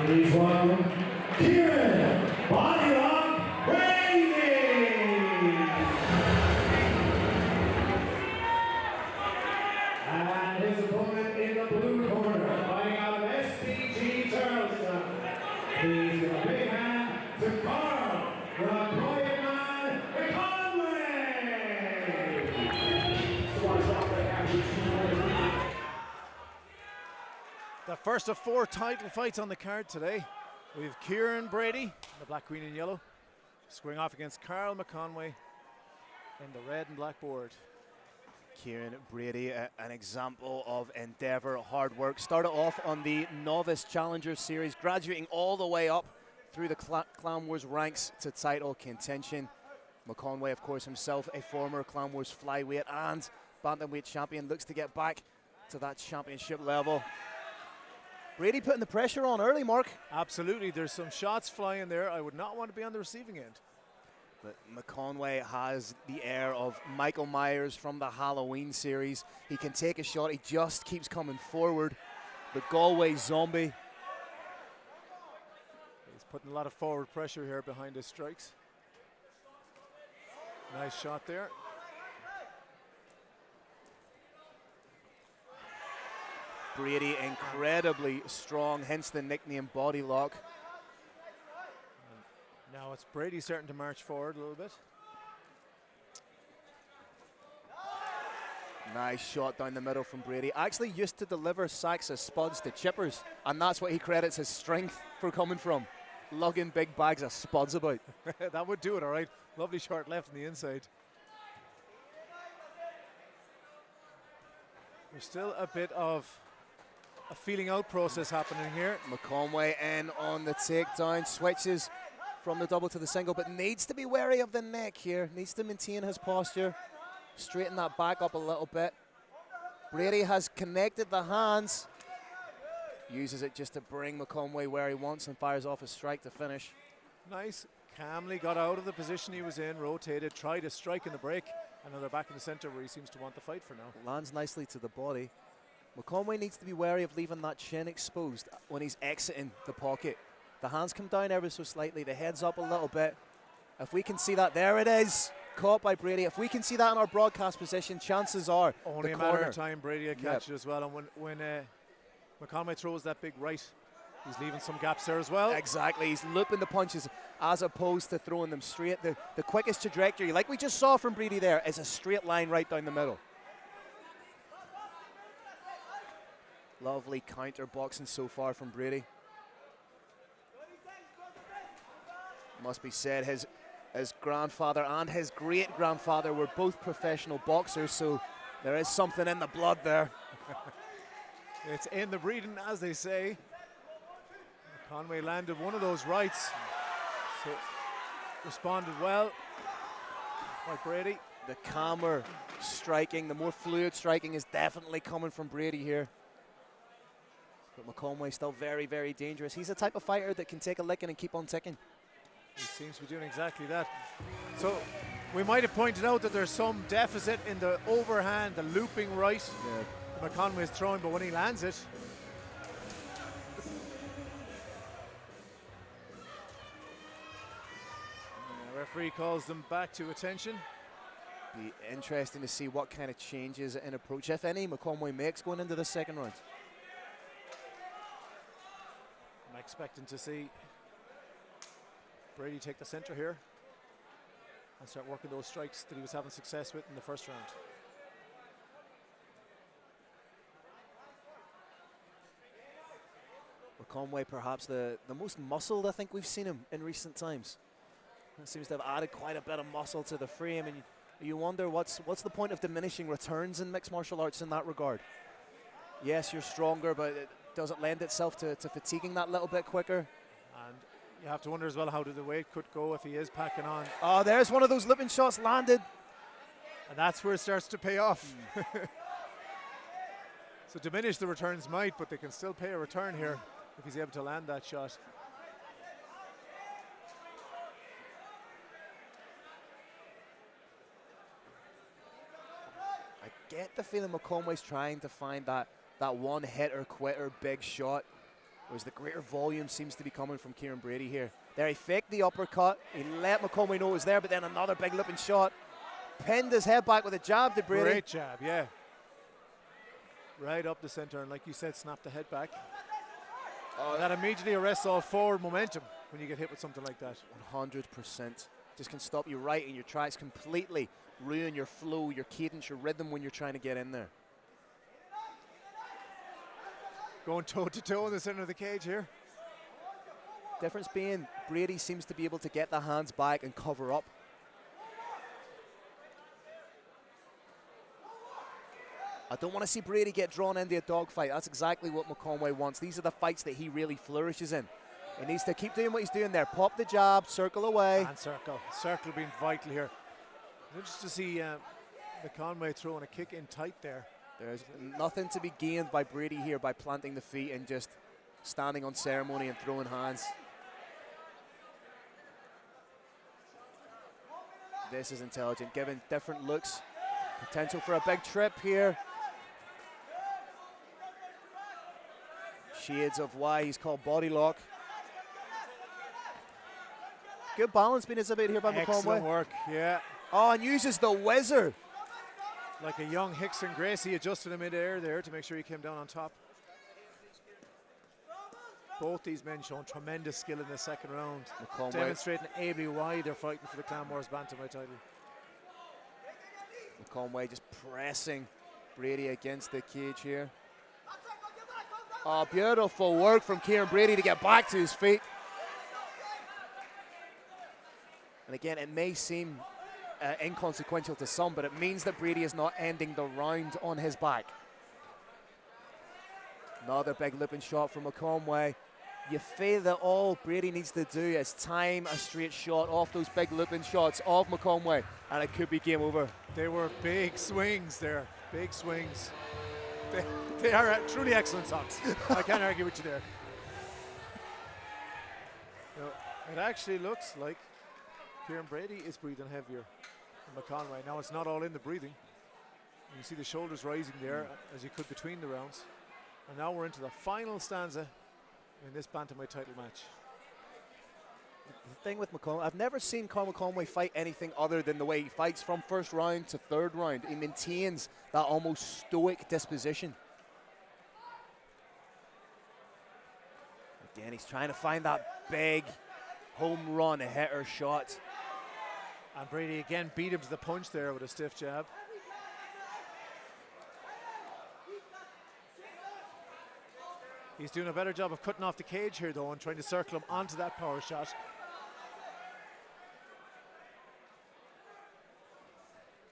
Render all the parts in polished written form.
Please welcome Ciaran Brady. And his opponent in the blue corner, fighting out of SPG Charlestown. Please give a big hand to Karl McConway. The first of 4 title fights on the card today. We have Ciaran Brady, the black, green and yellow, squaring off against Karl McConway in the red and black board. Ciaran Brady, an example of endeavour, hard work. Started off on the Novice Challenger Series, graduating all the way up through the Clan Wars ranks to title contention. McConway, of course, himself a former Clan Wars flyweight and bantamweight champion, looks to get back to that championship level. Brady putting the pressure on early, Mark. Absolutely, there's some shots flying there. I would not want to be on the receiving end. But McConway has the air of Michael Myers from the Halloween series. He can take a shot, he just keeps coming forward. The Galway Zombie. He's putting a lot of forward pressure here behind his strikes. Nice shot there. Brady incredibly strong, hence the nickname Body Lock. Now it's Brady starting to march forward a little bit. Nice shot down the middle from Brady. Actually used to deliver sacks as spuds to chippers, and that's what he credits his strength for coming from. Lugging big bags of spuds about. That would do it, all right. Lovely short left on the inside. There's still a bit of a feeling out process happening here. McConway in on the takedown, switches from the double to the single, but needs to be wary of the neck here. Needs to maintain his posture, straighten that back up a little bit. Brady has connected the hands, uses it just to bring McConway where he wants and fires off a strike to finish. Nice, calmly got out of the position he was in, rotated, tried a strike in the break, and now they're back in the center where he seems to want the fight for now. Lands nicely to the body. McConway needs to be wary of leaving that chin exposed when he's exiting the pocket. The hands come down ever so slightly, the head's up a little bit. If we can see that, there it is, caught by Brady. If we can see that in our broadcast position, chances are only a matter of time Brady will catch it as well. And when McConway throws that big right, he's leaving some gaps there as well. Exactly, he's looping the punches as opposed to throwing them straight. The quickest trajectory, like we just saw from Brady there, is a straight line right down the middle. Lovely counter boxing so far from Brady. Must be said, his grandfather and his great-grandfather were both professional boxers, so there is something in the blood there. It's in the breeding, as they say. Conway landed one of those rights, so responded well by Brady. The calmer striking, the more fluid striking is definitely coming from Brady here. But McConway still very, very dangerous. He's the type of fighter that can take a licking and keep on ticking. He seems to be doing exactly that. So we might have pointed out that there's some deficit in the overhand, the looping right. Yeah. McConway is throwing, but when he lands it, the referee calls them back to attention. Be interesting to see what kind of changes in approach, if any, McConway makes going into the second round. I'm expecting to see Brady take the center here and start working those strikes that he was having success with in the first round. McConway perhaps the most muscled I think we've seen him in recent times. He seems to have added quite a bit of muscle to the frame, and you wonder what's the point of diminishing returns in mixed martial arts in that regard. Yes, you're stronger, but does it lend itself to fatiguing that little bit quicker? And you have to wonder as well how the weight could go if he is packing on. Oh, there's one of those looping shots landed. And that's where it starts to pay off. So diminish the returns might, but they can still pay a return here if he's able to land that shot. I get the feeling McConway's trying to find that one hitter quitter big shot. whereas the greater volume seems to be coming from Ciaran Brady here. There, he faked the uppercut. He let McConway know it was there, but then another big looping shot. Pinned his head back with a jab to Brady. Great jab, yeah. Right up the center, and like you said, snap the head back. Oh, that immediately arrests all forward momentum when you get hit with something like that. 100%. Just can stop you right in your tracks completely, ruin your flow, your cadence, your rhythm when you're trying to get in there. Going toe-to-toe in the center of the cage here. Difference being, Brady seems to be able to get the hands back and cover up. I don't want to see Brady get drawn into a dogfight. That's exactly what McConway wants. These are the fights that he really flourishes in. He needs to keep doing what he's doing there. Pop the jab, circle away. And circle. Circle being vital here. Interesting to see McConway throwing a kick in tight there. There's nothing to be gained by Brady here by planting the feet and just standing on ceremony and throwing hands. This is intelligent, giving different looks. Potential for a big trip here. Shades of why he's called body lock. Good balance being exhibited here by McConway. Excellent work, yeah. Oh, and uses the whizzer. Like a young Hickson Gracie, adjusted in mid-air there to make sure he came down on top. Both these men showing tremendous skill in the second round. McConway demonstrating ably why they're fighting for the Clan Wars Bantamweight title. McConway just pressing Brady against the cage here. Oh, beautiful work from Ciaran Brady to get back to his feet. And again, it may seem inconsequential to some, but it means that Brady is not ending the round on his back. Another big looping shot from McConway. You feel that all Brady needs to do is time a straight shot off those big looping shots of McConway, and it could be game over. They were big swings there, big swings. They are truly excellent shots. I can't argue with you there. It actually looks like Ciaran Brady is breathing heavier than McConway. Now it's not all in the breathing. You see the shoulders rising there as you could between the rounds. And now we're into the final stanza in this bantamweight title match. The thing with McConway, I've never seen Karl McConway fight anything other than the way he fights from first round to third round. He maintains that almost stoic disposition. Again, he's trying to find that big home run hitter shot. And Brady again beat him to the punch there with a stiff jab. He's doing a better job of cutting off the cage here though and trying to circle him onto that power shot.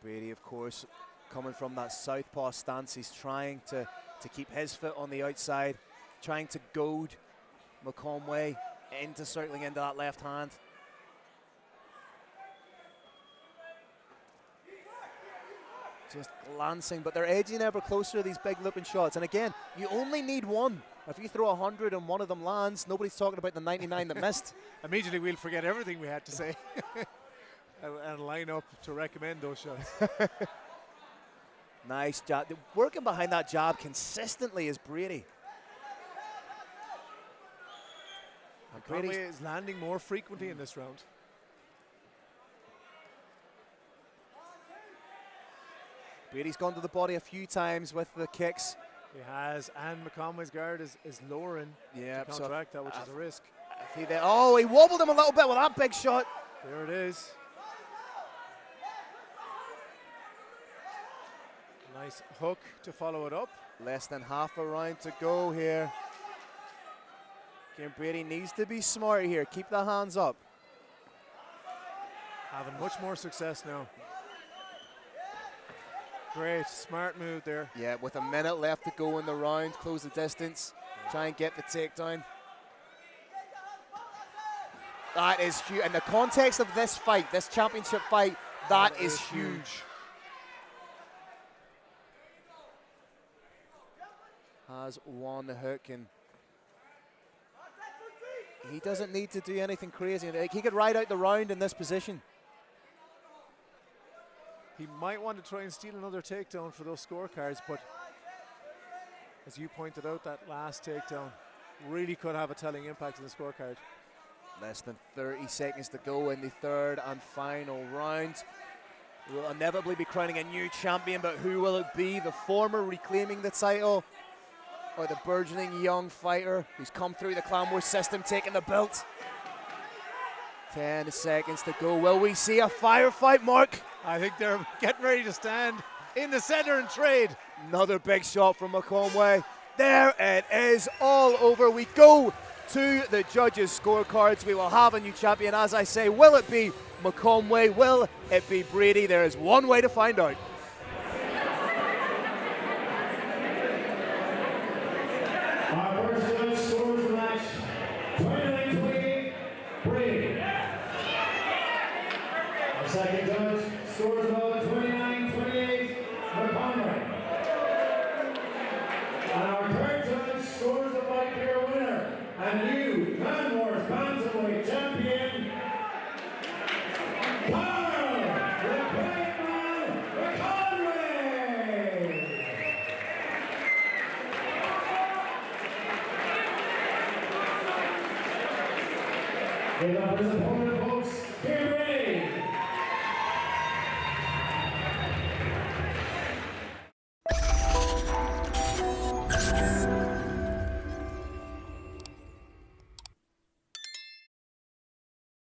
Brady, of course, coming from that southpaw stance, he's trying to keep his foot on the outside, trying to goad McConway into circling into that left hand. Just glancing, but they're edging ever closer to these big looping shots. And again, you only need one. If you throw 100 and one of them lands, nobody's talking about the 99 that missed. Immediately we'll forget everything we had to say and line up to recommend those shots. Nice jab. Working behind that jab consistently is Brady. Brady is landing more frequently in this round. Brady's gone to the body a few times with the kicks. He has, and McConway's guard is lowering to counteract that, which is a risk. Oh, he wobbled him a little bit with that big shot. There it is. Nice hook to follow it up. Less than half a round to go here. Ciaran Brady needs to be smart here. Keep the hands up. Having much more success now. Great, smart move there. Yeah, with a minute left to go in the round, close the distance, try and get the takedown. That is huge. In the context of this fight, this championship fight, that is huge. Has one hook, and he doesn't need to do anything crazy. Like, he could ride out the round in this position. He might want to try and steal another takedown for those scorecards, but as you pointed out, that last takedown really could have a telling impact on the scorecard. Less than 30 seconds to go in the third and final round. We will inevitably be crowning a new champion, but who will it be? The former reclaiming the title, or the burgeoning young fighter who's come through the Clan Wars system taking the belt? 10 seconds to go. Will we see a firefight, Mark? I think they're getting ready to stand in the center and trade. Another big shot from McConway. There it is, all over. We go to the judges' scorecards. We will have a new champion. As I say, will it be McConway? Will it be Brady? There is one way to find out. Our first judge scores the match 29-28, Brady. Our second judge scores the vote 29-28, McConway. And our third judge scores the fight clear winner and new Clan Wars Bantamweight champion, Karl McConway. Give up his opponent, folks. Ciaran Brady.